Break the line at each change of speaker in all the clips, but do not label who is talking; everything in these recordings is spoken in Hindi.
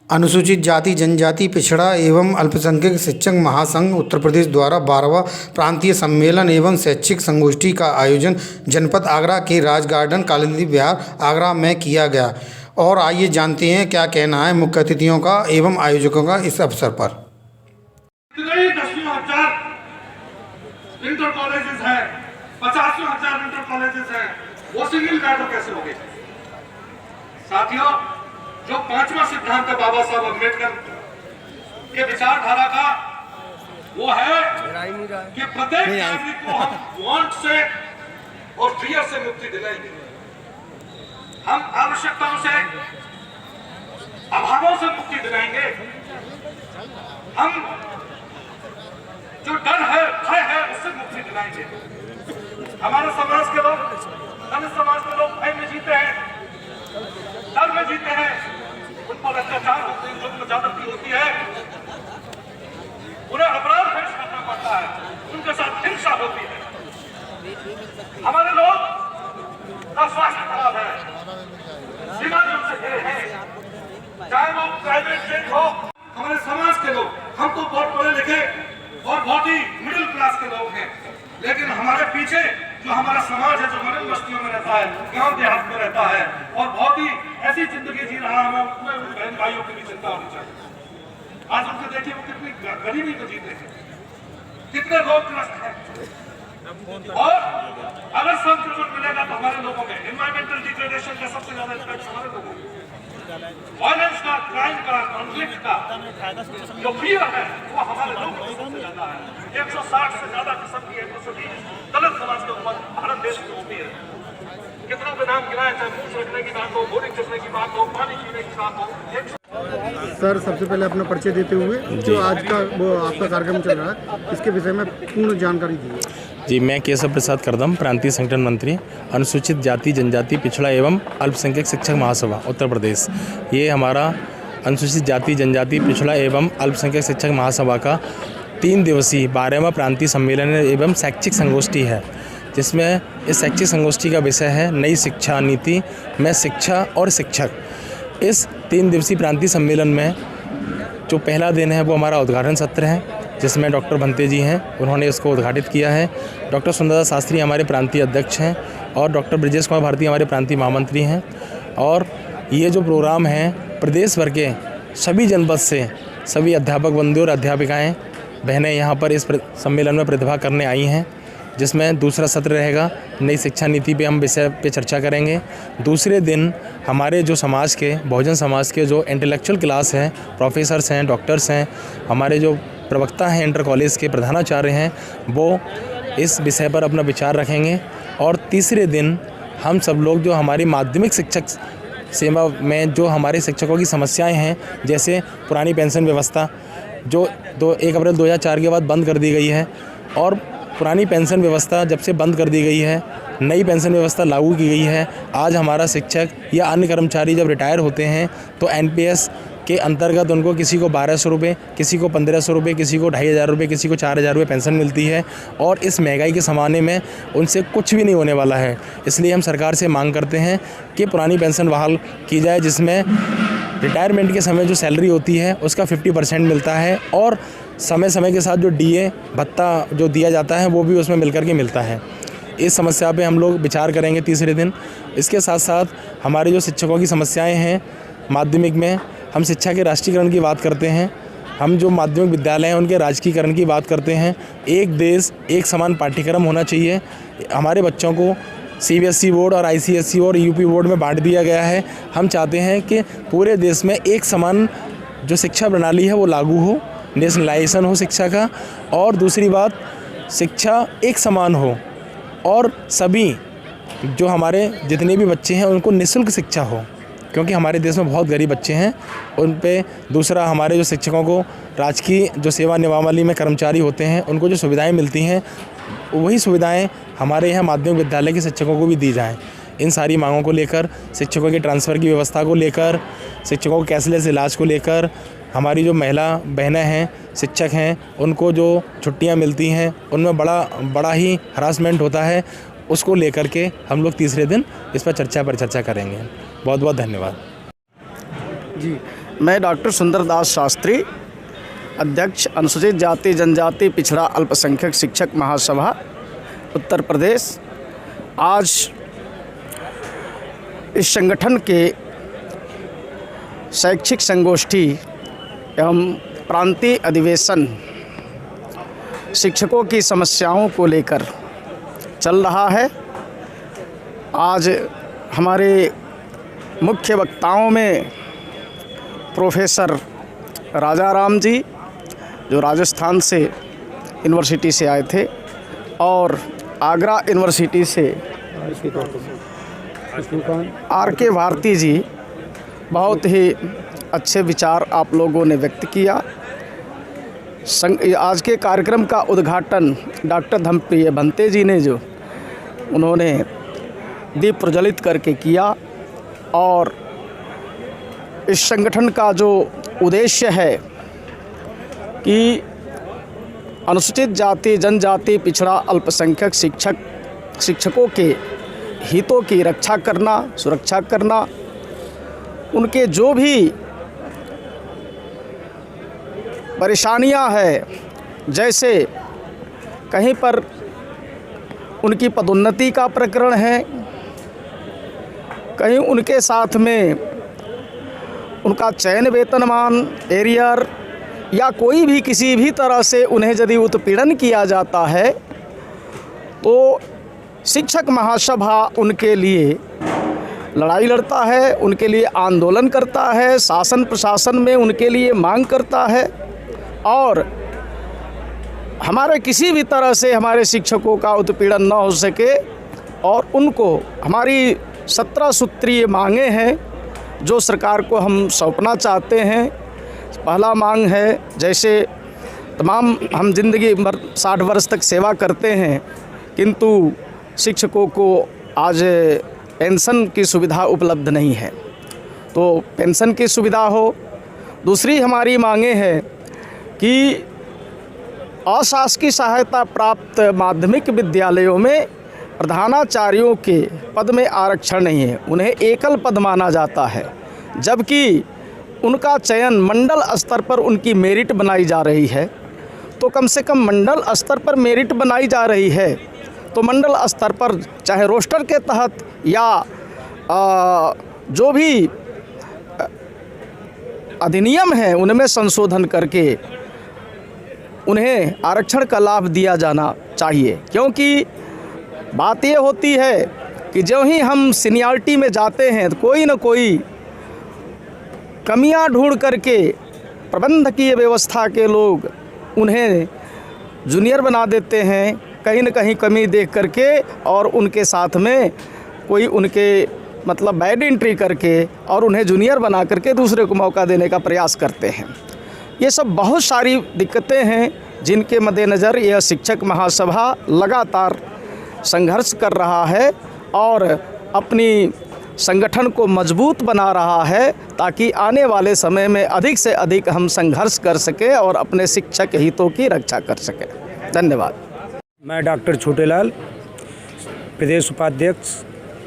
अनुसूचित जाति जनजाति पिछड़ा एवं अल्पसंख्यक शिक्षक महासंघ उत्तर प्रदेश द्वारा 12वां प्रांतीय सम्मेलन एवं शैक्षिक संगोष्ठी का आयोजन जनपद आगरा के राज गार्डन कालिंदी विहार आगरा में किया गया। और आइए जानते हैं क्या कहना है मुख्य अतिथियों का एवं आयोजकों का इस अवसर पर।
इंटर कॉलेजेस हैं, 85,000 इंटर कॉलेजेस हैं, वो सिंगल कार्डर कैसे हो गए? साथियों, जो पांचवा सिद्धांत है बाबा साहब अम्बेडकर के विचारधारा का, वो है कि प्रत्येक नागरिक को हम वांट से और फियर से मुक्ति दिलाएंगे। हम आवश्यकताओं से, अभावों से मुक्ति दिलाएंगे। हम जो डर है, भय है, उससे मुक्ति दिलाएंगे। हमारे समाज के लोग, अन्य समाज के लोग भय में जीते हैं, डर में जीते हैं, उन पर अत्याचार होते हैं, जुल्म ज्यादती होती है, उन्हें अपराध पेश करना पड़ता है, उनके साथ हिंसा होती है। हमारे लोग का स्वास्थ्य खराब है, बीमारियों से घिरे हैं, चाहे वो प्राइवेट सेक्टर हो। हमारे समाज के लोग, हम तो बहुत पढ़े लिखे और बहुत ही मिडिल क्लास के लोग हैं, लेकिन हमारे पीछे जो हमारा समाज है, जो हमारे बस्तियों में रहता है, गांव देहात में रहता है और बहुत ही ऐसी जिंदगी जी रहा है, उसमें उन बहन भाइयों की भी चिंता होनी चाहिए। आज उनको देखिए, वो कितनी गरीबी को जीते हैं, कितने रोगग्रस्त हैं। और अगर संतुलन मिलेगा तो हमारे लोगों में एनवायरमेंटल डिग्रेडेशन का सबसे ज्यादा इफेक्ट हमारे लोगों में, वायलेंस का, क्राइम का, कॉन्फ्लिक्ट का जो फियर है वो हमारे लोगों में सबसे ज्यादा है। 160 से ज्यादा किस्म की एट्रोसिटी दलित समाज के ऊपर भारत देश में होती है। कितनों के नाम गिराए, चाहे मुंह छेड़ने की बात हो, बोरिंग चलने की बात हो, पानी पीने की बात हो।
सर, सबसे पहले अपना परिचय देते हुए जो आज का वो आपका कार्यक्रम चल रहा है, इसके विषय में पूर्ण जानकारी दीजिए।
जी, मैं केशव प्रसाद करदम, प्रांतीय संगठन मंत्री, अनुसूचित जाति जनजाति पिछड़ा एवं अल्पसंख्यक शिक्षक महासभा उत्तर प्रदेश। ये हमारा अनुसूचित जाति जनजाति पिछड़ा एवं अल्पसंख्यक शिक्षक महासभा का 3 दिवसीय 12वां प्रांतीय सम्मेलन एवं शैक्षिक संगोष्ठी है, जिसमें इस शैक्षिक संगोष्ठी का विषय है नई शिक्षा नीति में शिक्षा और शिक्षक। इस 3 दिवसीय प्रांतीय सम्मेलन में जो पहला दिन है वो हमारा उद्घाटन सत्र है, जिसमें डॉक्टर भंते जी हैं, उन्होंने इसको उद्घाटित किया है। डॉक्टर सुंदरदास शास्त्री हमारे प्रांतीय अध्यक्ष हैं और डॉक्टर ब्रजेश कुमार भारती हमारे प्रांतीय महामंत्री हैं। और ये जो प्रोग्राम है, प्रदेश भर के सभी जनपद से सभी अध्यापक बंधु और अध्यापिकाएँ बहनें यहाँ पर इस सम्मेलन में प्रतिभा करने आई हैं, जिसमें दूसरा सत्र रहेगा। नई शिक्षा नीति पे हम विषय पे चर्चा करेंगे। दूसरे दिन हमारे जो समाज के, बहुजन समाज के जो इंटेलेक्चुअल क्लास हैं, प्रोफेसर्स हैं, डॉक्टर्स हैं, हमारे जो प्रवक्ता हैं, इंटर कॉलेज के प्रधानाचार्य हैं, वो इस विषय पर अपना विचार रखेंगे। और तीसरे दिन हम सब लोग जो हमारी माध्यमिक शिक्षक सेवा में जो हमारे शिक्षकों की समस्याएं हैं, जैसे पुरानी पेंशन व्यवस्था जो 1 अप्रैल 2004 के बाद बंद कर दी गई है, और पुरानी पेंशन व्यवस्था जब से बंद कर दी गई है, नई पेंशन व्यवस्था लागू की गई है। आज हमारा शिक्षक या अन्य कर्मचारी जब रिटायर होते हैं तो एनपीएस के अंतर्गत उनको किसी को 1200 रुपये, किसी को 1500 रुपये, किसी को 2500 रुपये, किसी को 4000 रुपये पेंशन मिलती है। और इस महंगाई के ज़माने में उनसे कुछ भी नहीं होने वाला है। इसलिए हम सरकार से मांग करते हैं कि पुरानी पेंशन बहाल की जाए, जिसमें रिटायरमेंट के समय जो सैलरी होती है उसका 50% मिलता है, और समय समय के साथ जो डीए भत्ता जो दिया जाता है वो भी उसमें मिलकर के मिलता है। इस समस्या पे हम लोग विचार करेंगे तीसरे दिन। इसके साथ साथ हमारे जो शिक्षकों की समस्याएं हैं, माध्यमिक में हम शिक्षा के राष्ट्रीयकरण की बात करते हैं, हम जो माध्यमिक विद्यालय हैं उनके राजकीयकरण की बात करते हैं। एक देश एक समान पाठ्यक्रम होना चाहिए। हमारे बच्चों को सीबीएसई बोर्ड और आईसीएसई और यूपी बोर्ड में बांट दिया गया है। हम चाहते हैं कि पूरे देश में एक समान जो शिक्षा प्रणाली है वो लागू हो, नेशनलाइजेशन हो शिक्षा का। और दूसरी बात, शिक्षा एक समान हो और सभी जो हमारे जितने भी बच्चे हैं उनको निःशुल्क शिक्षा हो, क्योंकि हमारे देश में बहुत गरीब बच्चे हैं उन पे। दूसरा, हमारे जो शिक्षकों को राजकीय जो सेवा नियमावली में कर्मचारी होते हैं उनको जो सुविधाएं मिलती हैं, वही सुविधाएं हमारे यहाँ माध्यमिक विद्यालय के शिक्षकों को भी दी जाएं। इन सारी मांगों को लेकर, शिक्षकों के ट्रांसफ़र की व्यवस्था को लेकर, शिक्षकों को कैशलेस इलाज को लेकर, हमारी जो महिला बहनें हैं, शिक्षक हैं, उनको जो छुट्टियां मिलती हैं उनमें बड़ा ही हरासमेंट होता है, उसको लेकर के हम लोग तीसरे दिन इस पर चर्चा करेंगे। बहुत बहुत धन्यवाद।
जी।
मैं डॉक्टर सुंदरदास शास्त्री, अध्यक्ष अनुसूचित जाति जनजाति पिछड़ा अल्पसंख्यक शिक्षक महासभा उत्तर प्रदेश। आज इस संगठन के शैक्षिक संगोष्ठी एवं प्रांतीय अधिवेशन शिक्षकों की समस्याओं को लेकर चल रहा है। आज हमारे मुख्य वक्ताओं में प्रोफेसर राजाराम जी, जो राजस्थान से यूनिवर्सिटी से आए थे, और आगरा यूनिवर्सिटी से आर.के. भारती जी, बहुत ही अच्छे विचार आप लोगों ने व्यक्त किया। आज के कार्यक्रम का उद्घाटन डॉक्टर धम्प्रिय भंते जी ने जो उन्होंने दीप प्रज्वलित करके किया, और इस संगठन का जो उद्देश्य है कि अनुसूचित जाति जनजाति पिछड़ा अल्पसंख्यक शिक्षकों के हितों की रक्षा करना, सुरक्षा करना, उनके जो भी परेशानियां हैं, जैसे कहीं पर उनकी पदोन्नति का प्रकरण है, कहीं उनके साथ में उनका चयन वेतनमान, एरियर या कोई भी किसी भी तरह से उन्हें यदि उत्पीड़न किया जाता है तो शिक्षक महासभा उनके लिए लड़ाई लड़ता है, उनके लिए आंदोलन करता है, शासन प्रशासन में उनके लिए मांग करता है, और हमारे किसी भी तरह से हमारे शिक्षकों का उत्पीड़न न हो सके, और उनको हमारी 17 सूत्रीय मांगे हैं जो सरकार को हम सौंपना चाहते हैं। पहला मांग है, जैसे तमाम हम जिंदगी भर 60 वर्ष तक सेवा करते हैं, किंतु शिक्षकों को आज पेंशन की सुविधा उपलब्ध नहीं है, तो पेंशन की सुविधा हो। दूसरी हमारी मांगे हैं कि अशासकीय सहायता प्राप्त माध्यमिक विद्यालयों में प्रधानाचार्यों के पद में आरक्षण नहीं है, उन्हें एकल पद माना जाता है, जबकि उनका चयन मंडल स्तर पर उनकी मेरिट बनाई जा रही है। तो कम से कम मंडल स्तर पर मेरिट बनाई जा रही है, तो मंडल स्तर पर चाहे रोस्टर के तहत या जो भी अधिनियम है उनमें संशोधन करके उन्हें आरक्षण का लाभ दिया जाना चाहिए। क्योंकि बात ये होती है कि जो ही हम सीनियरिटी में जाते हैं तो कोई न कोई कमियां ढूंढ करके प्रबंधकीय व्यवस्था के लोग उन्हें जूनियर बना देते हैं, कहीं न कहीं कमी देख करके, और उनके साथ में कोई उनके मतलब बैड एंट्री करके और उन्हें जूनियर बना करके दूसरे को मौका देने का प्रयास करते हैं। ये सब बहुत सारी दिक्कतें हैं जिनके मद्देनज़र यह शिक्षक महासभा लगातार संघर्ष कर रहा है और अपनी संगठन को मजबूत बना रहा है, ताकि आने वाले समय में अधिक से अधिक हम संघर्ष कर सकें और अपने शिक्षक हितों की रक्षा कर सकें। धन्यवाद।
मैं डॉक्टर छोटेलाल, प्रदेश उपाध्यक्ष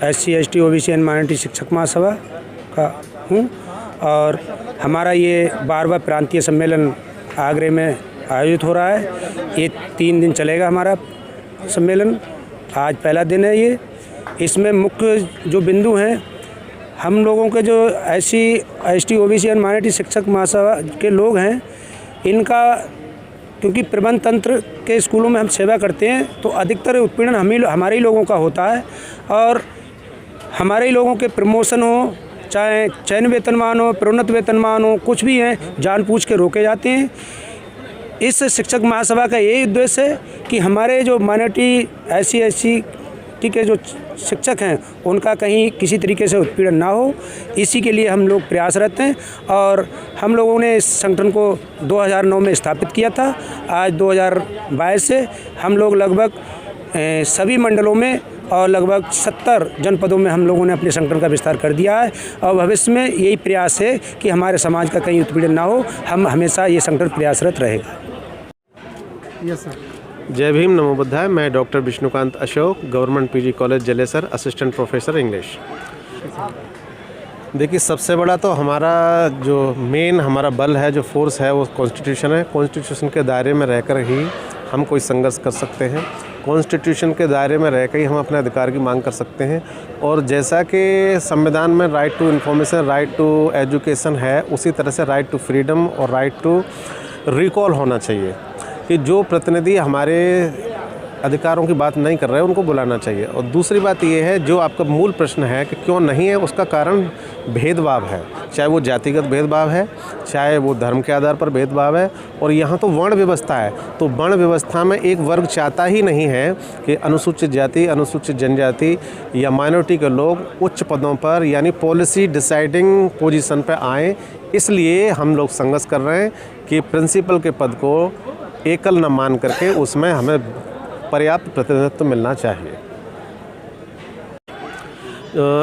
SC ST OBC and minority शिक्षक महासभा का हूँ, और हमारा ये 12वां प्रांतीय सम्मेलन आगरे में आयोजित हो रहा है। ये 3 दिन चलेगा हमारा सम्मेलन, आज पहला दिन है ये। इसमें मुख्य जो बिंदु हैं, हम लोगों के जो SC ST OBC and minority शिक्षक महासभा के लोग हैं, इनका क्योंकि प्रबंध तंत्र के स्कूलों में हम सेवा करते हैं, तो अधिकतर उत्पीड़न हमारे ही लोगों का होता है, और हमारे ही लोगों के प्रमोशन हो, चाहे चयन वेतनमान हो, प्रोन्नत वेतनमान हो, कुछ भी हैं, जानबूझ के रोके जाते हैं। इस शिक्षक महासभा का यही उद्देश्य है कि हमारे जो माइनॉरिटी SC SC के जो शिक्षक हैं उनका कहीं किसी तरीके से उत्पीड़न ना हो, इसी के लिए हम लोग प्रयासरत हैं। और हम लोगों ने इस संगठन को 2009 में स्थापित किया था। आज 2022 से हम लोग लगभग सभी मंडलों में और लगभग 70 जनपदों में हम लोगों ने अपने संगठन का विस्तार कर दिया है, और भविष्य में यही प्रयास है कि हमारे समाज का कहीं उत्पीड़न ना हो। हम हमेशा ये संगठन प्रयासरत रहेगा।
Yes sir.
जय भीम, नमो बुद्धाय। मैं doctor Vishnukant Ashok, government PG college Jalesar, assistant professor English. देखिए, सबसे बड़ा तो हमारा जो मेन हमारा बल है, जो फोर्स है, वो कॉन्स्टिट्यूशन है। कॉन्स्टिट्यूशन के दायरे में रहकर ही हम कोई संघर्ष कर सकते हैं। कॉन्स्टिट्यूशन के दायरे में रहकर ही हम अपने अधिकार की मांग कर सकते हैं। और जैसा कि संविधान में right to information, right to education है, उसी तरह से राइट टू फ्रीडम और राइट टू रिकॉल होना चाहिए कि जो प्रतिनिधि हमारे अधिकारों की बात नहीं कर रहे हैं उनको बुलाना चाहिए। और दूसरी बात ये है, जो आपका मूल प्रश्न है कि क्यों नहीं है, उसका कारण भेदभाव है। चाहे वो जातिगत भेदभाव है, चाहे वो धर्म के आधार पर भेदभाव है, और यहाँ तो वर्ण व्यवस्था है। तो वर्ण व्यवस्था में एक वर्ग चाहता ही नहीं है कि अनुसूचित जाति, अनुसूचित जनजाति या माइनॉरिटी के लोग उच्च पदों पर यानी पॉलिसी डिसाइडिंग पोजीशन पर आएँ। इसलिए हम लोग संघर्ष कर रहे हैं कि प्रिंसिपल के पद को एकल न मान करके उसमें हमें पर्याप्त प्रतिनिधित्व मिलना चाहिए।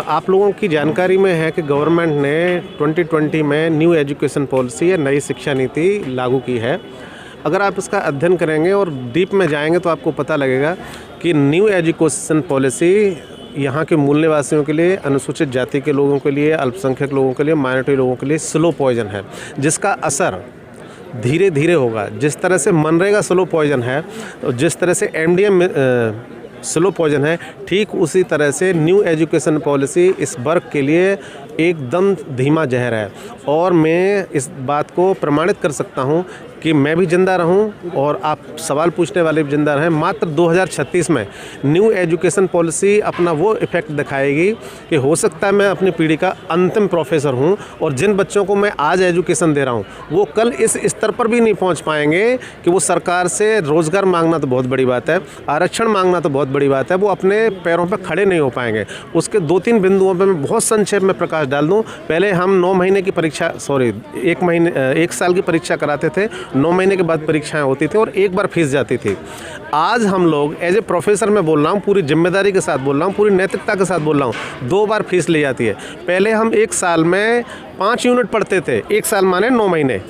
आप लोगों की जानकारी में है कि गवर्नमेंट ने 2020 में न्यू एजुकेशन पॉलिसी या नई शिक्षा नीति लागू की है। अगर आप इसका अध्ययन करेंगे और डीप में जाएंगे तो आपको पता लगेगा कि न्यू एजुकेशन पॉलिसी यहाँ के मूल निवासियों के लिए, अनुसूचित जाति के लोगों के लिए, अल्पसंख्यक लोगों के लिए, माइनॉरिटी लोगों के लिए स्लो पॉइजन है, जिसका असर धीरे धीरे होगा। जिस तरह से मनरेगा स्लो पॉइजन है, जिस तरह से एमडीएम स्लो पॉइजन है, ठीक उसी तरह से न्यू एजुकेशन पॉलिसी इस वर्ग के लिए एकदम धीमा जहर है। और मैं इस बात को प्रमाणित कर सकता हूँ कि मैं भी जिंदा रहूं और आप सवाल पूछने वाले भी जिंदा रहें। मात्र 2036 में न्यू एजुकेशन पॉलिसी अपना वो इफ़ेक्ट दिखाएगी कि हो सकता है मैं अपनी पीढ़ी का अंतिम प्रोफेसर हूं, और जिन बच्चों को मैं आज एजुकेशन दे रहा हूं वो कल इस स्तर पर भी नहीं पहुंच पाएंगे कि वो सरकार से रोज़गार मांगना तो बहुत बड़ी बात है, आरक्षण मांगना तो बहुत बड़ी बात है, वो अपने पैरों पर खड़े नहीं हो पाएंगे। उसके 2-3 बिंदुओं पर मैं बहुत संक्षेप में प्रकाश डाल दूँ। पहले हम 9 महीने की परीक्षा, 1 साल की परीक्षा कराते थे, 9 महीने के बाद परीक्षाएं होती थी और एक बार फीस जाती थी। आज हम लोग एज ए प्रोफेसर मैं बोल रहा हूँ, पूरी जिम्मेदारी के साथ बोल रहा हूँ, पूरी नैतिकता के साथ बोल रहा हूँ, 2 बार फीस ली जाती है। पहले हम 1 साल में 5 यूनिट पढ़ते थे, 1 साल माने 9 महीने,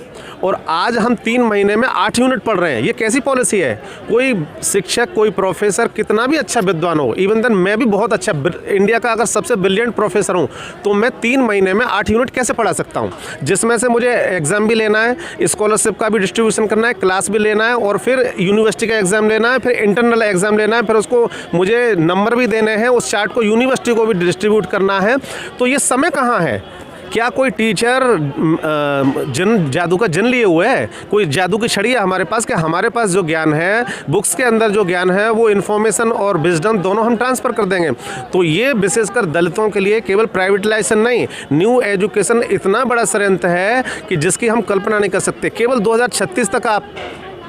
और आज हम 3 महीने में 8 यूनिट पढ़ रहे हैं। ये कैसी पॉलिसी है? कोई शिक्षक, कोई प्रोफेसर कितना भी अच्छा विद्वान हो, इवन देन मैं भी बहुत अच्छा, इंडिया का अगर सबसे ब्रिलियंट प्रोफेसर हूँ, तो मैं 3 महीने में 8 यूनिट कैसे पढ़ा सकता हूँ? जिसमें से मुझे एग्ज़ाम भी लेना है, स्कॉलरशिप का भी डिस्ट्रीब्यूशन करना है, क्लास भी लेना है, और फिर यूनिवर्सिटी का एग्ज़ाम लेना है, फिर इंटरनल एग्ज़ाम लेना है, फिर उसको मुझे नंबर भी देने हैं, उस चार्ट को यूनिवर्सिटी को भी डिस्ट्रीब्यूट करना है। तो ये समय कहाँ है? क्या कोई टीचर जादू का जन लिए हुए है? कोई जादू की छड़ी है हमारे पास? क्या हमारे पास जो ज्ञान है, बुक्स के अंदर जो ज्ञान है, वो इन्फॉर्मेशन और विजडम दोनों हम ट्रांसफ़र कर देंगे? तो ये विशेषकर दलितों के लिए केवल प्राइवेटाइजेशन नहीं, न्यू एजुकेशन इतना बड़ा षड्यंत्र है कि जिसकी हम कल्पना नहीं कर सकते। केवल 2036 तक आप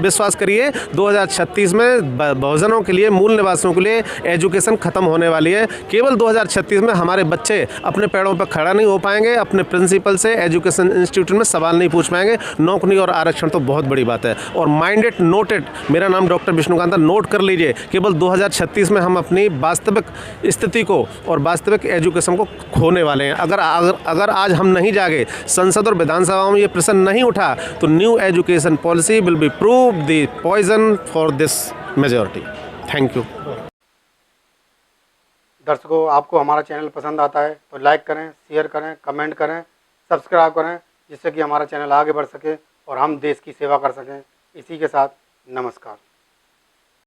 विश्वास करिए, 2036 में बहुजनों के लिए, मूल निवासियों के लिए एजुकेशन ख़त्म होने वाली है। केवल 2036 में हमारे बच्चे अपने पैरों पर खड़ा नहीं हो पाएंगे, अपने प्रिंसिपल से एजुकेशन इंस्टीट्यूट में सवाल नहीं पूछ पाएंगे। नौकरी और आरक्षण तो बहुत बड़ी बात है। और माइंडेड नोटेड, मेरा नाम डॉक्टर विष्णुकांता, नोट कर लीजिए, केवल 2036 में हम अपनी वास्तविक स्थिति को और वास्तविक एजुकेशन को खोने वाले हैं। अगर आज हम नहीं जागे, संसद और विधानसभाओं में ये प्रश्न नहीं उठा, तो new education policy will be prove the poison for this majority. Thank you.
दर्शकों, आपको हमारा चैनल पसंद आता है तो लाइक करें, शेयर करें, कमेंट करें, सब्सक्राइब करें, जिससे कि हमारा चैनल आगे बढ़ सके और हम देश की सेवा कर सकें। इसी के साथ नमस्कार।